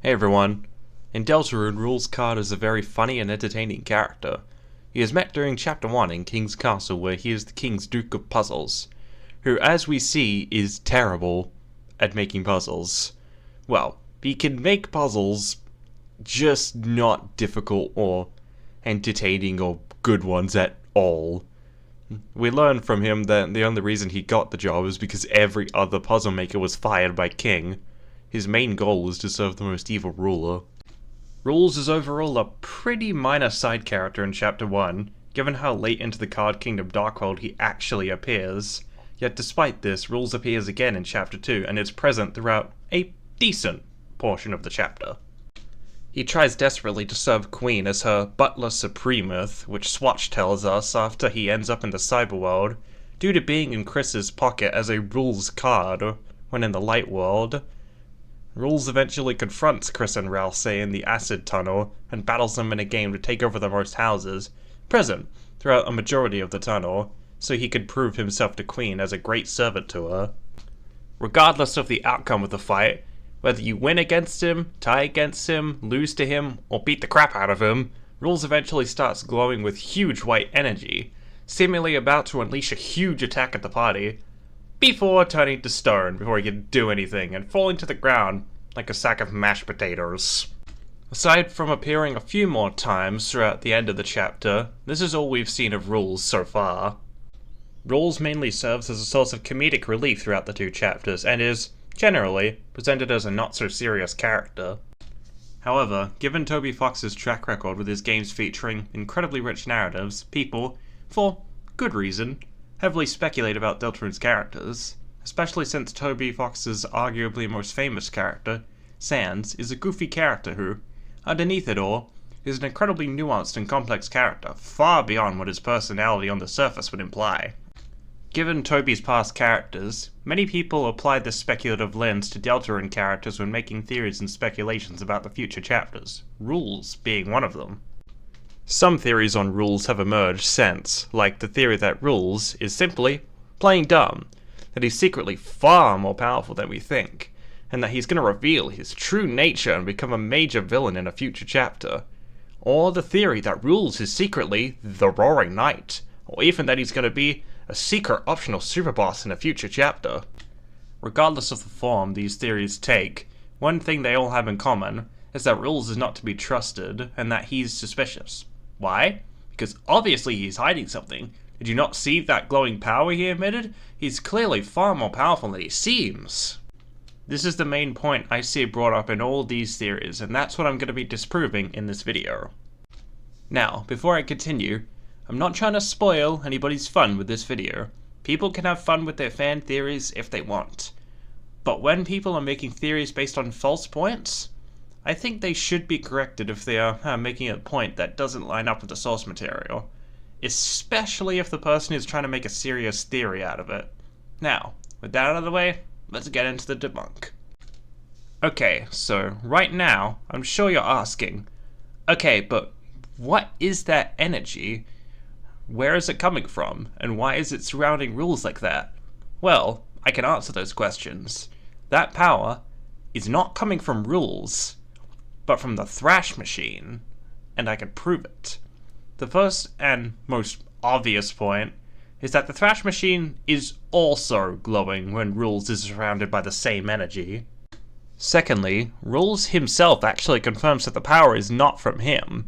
Hey everyone. In Deltarune, Rouxls card is a very funny and entertaining character. He is met during Chapter 1 in King's Castle, where he is the King's Duke of Puzzles, who, as we see, is terrible at making puzzles. Well, he can make puzzles, just not difficult or entertaining or good ones at all. We learn from him that the only reason he got the job is because every other puzzle maker was fired by King. His main goal was to serve the most evil ruler. Rouxls is overall a pretty minor side character in Chapter 1, given how late into the Card Kingdom Dark World he actually appears. Yet despite this, Rouxls appears again in Chapter 2 and is present throughout a decent portion of the chapter. He tries desperately to serve Queen as her butler supremeth, which Swatch tells us after he ends up in the cyberworld, due to being in Chris's pocket as a Rouxls card when in the light world. Rouxls eventually confronts Chris and Rouxls in the acid tunnel and battles them in a game to take over the most houses present throughout a majority of the tunnel, so he could prove himself to Queen as a great servant to her. Regardless of the outcome of the fight, whether you win against him, tie against him, lose to him, or beat the crap out of him, Rouxls eventually starts glowing with huge white energy, seemingly about to unleash a huge attack at the party, before turning to stone before he can do anything and falling to the ground like a sack of mashed potatoes. Aside from appearing a few more times throughout the end of the chapter, this is all we've seen of Rouxls so far. Rouxls mainly serves as a source of comedic relief throughout the two chapters and is, generally, presented as a not-so-serious character. However, given Toby Fox's track record with his games featuring incredibly rich narratives, people, for good reason, heavily speculate about Deltarune's characters, especially since Toby Fox's arguably most famous character, Sans, is a goofy character who, underneath it all, is an incredibly nuanced and complex character, far beyond what his personality on the surface would imply. Given Toby's past characters, many people apply this speculative lens to Deltarune characters when making theories and speculations about the future chapters, Rouxls being one of them. Some theories on Rouxls have emerged since, like the theory that Rouxls is simply playing dumb, that he's secretly far more powerful than we think, and that he's going to reveal his true nature and become a major villain in a future chapter. Or the theory that Rouxls is secretly the Roaring Knight, or even that he's going to be a secret optional superboss in a future chapter. Regardless of the form these theories take, one thing they all have in common is that Rouxls is not to be trusted and that he's suspicious. Why? Because obviously he's hiding something. Did you not see that glowing power he emitted? He's clearly far more powerful than he seems. This is the main point I see brought up in all these theories, and that's what I'm going to be disproving in this video. Now, before I continue, I'm not trying to spoil anybody's fun with this video. People can have fun with their fan theories if they want. But when people are making theories based on false points, I think they should be corrected if they are making a point that doesn't line up with the source material, especially if the person is trying to make a serious theory out of it. Now, with that out of the way, let's get into the debunk. Okay, so right now, I'm sure you're asking, okay, but what is that energy? Where is it coming from? And why is it surrounding Rouxls like that? Well, I can answer those questions. That power is not coming from Rouxls, but from the Thrash Machine, and I can prove it. The first and most obvious point is that the Thrash Machine is also glowing when Rouxls is surrounded by the same energy. Secondly, Rouxls himself actually confirms that the power is not from him.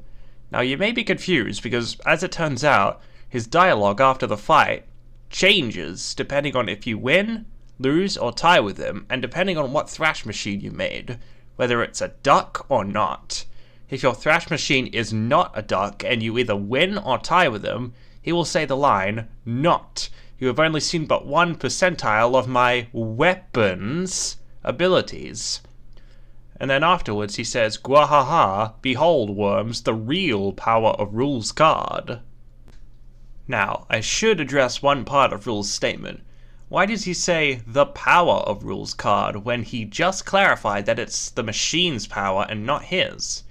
Now you may be confused because, as it turns out, his dialogue after the fight changes depending on if you win, lose, or tie with him, and depending on what Thrash Machine you made, whether it's a duck or not. If your Thrash Machine is not a duck and you either win or tie with him, he will say the line, "Not. You have only seen but 1 percentile of my weapons abilities." And then afterwards he says, "Gwahaha, behold, worms, the real power of Rouxls card." Now, I should address one part of Rouxls' statement. Why does he say the power of Rouxls card when he just clarified that it's the machine's power and not his?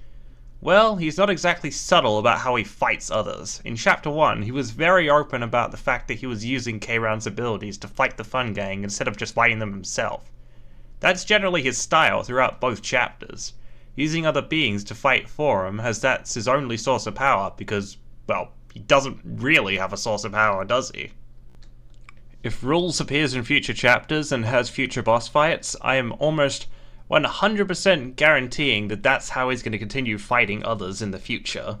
Well, he's not exactly subtle about how he fights others. In Chapter 1, he was very open about the fact that he was using K-Round's abilities to fight the Fun Gang instead of just fighting them himself. That's generally his style throughout both chapters. using other beings to fight for him, as that's his only source of power, because, well, he doesn't really have a source of power, does he? If Rouxls appears in future chapters and has future boss fights, I am almost 100% guaranteeing that that's how he's going to continue fighting others in the future.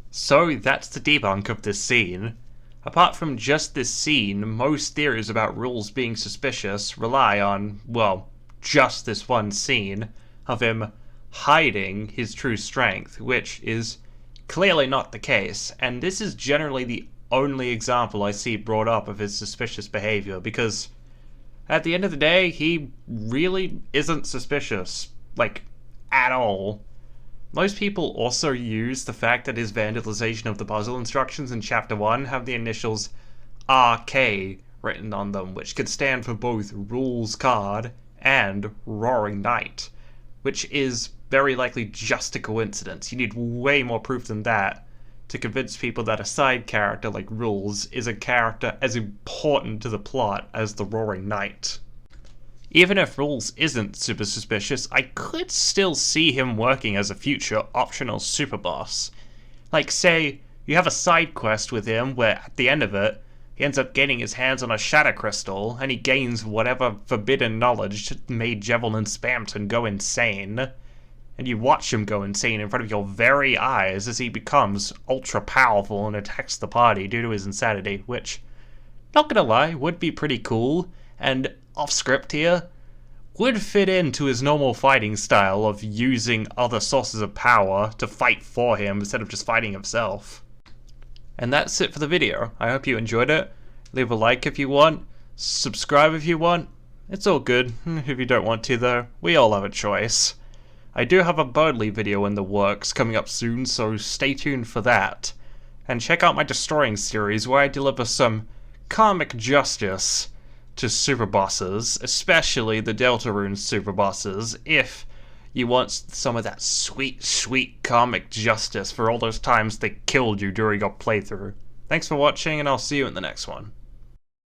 So that's the debunk of this scene. Apart from just this scene, most theories about Rouxls being suspicious rely on, well, just this one scene of him hiding his true strength, which is clearly not the case, and this is generally the only example I see brought up of his suspicious behavior, because at the end of the day, he really isn't suspicious, like, at all. Most people also use the fact that his vandalization of the puzzle instructions in Chapter 1 have the initials RK written on them, which could stand for both Rouxls Card and Roaring Knight, which is very likely just a coincidence. You need way more proof than that to convince people that a side character like Rouxls is a character as important to the plot as the Roaring Knight. Even if Rouxls isn't super suspicious, I could still see him working as a future optional super boss. Like, say, you have a side quest with him where at the end of it, he ends up getting his hands on a shatter crystal, and he gains whatever forbidden knowledge made Javelin Spamton go insane. And you watch him go insane in front of your very eyes as he becomes ultra powerful and attacks the party due to his insanity, which, not gonna lie, would be pretty cool, and off script here, would fit into his normal fighting style of using other sources of power to fight for him instead of just fighting himself. And that's it for the video. I hope you enjoyed it. Leave a like if you want, subscribe if you want. It's all good, if you don't want to though. We all have a choice. I do have a Birdly video in the works coming up soon, so stay tuned for that. And check out my Destroying series where I deliver some karmic justice to super bosses, especially the Deltarune super bosses, if you want some of that sweet, sweet karmic justice for all those times they killed you during your playthrough. Thanks for watching, and I'll see you in the next one.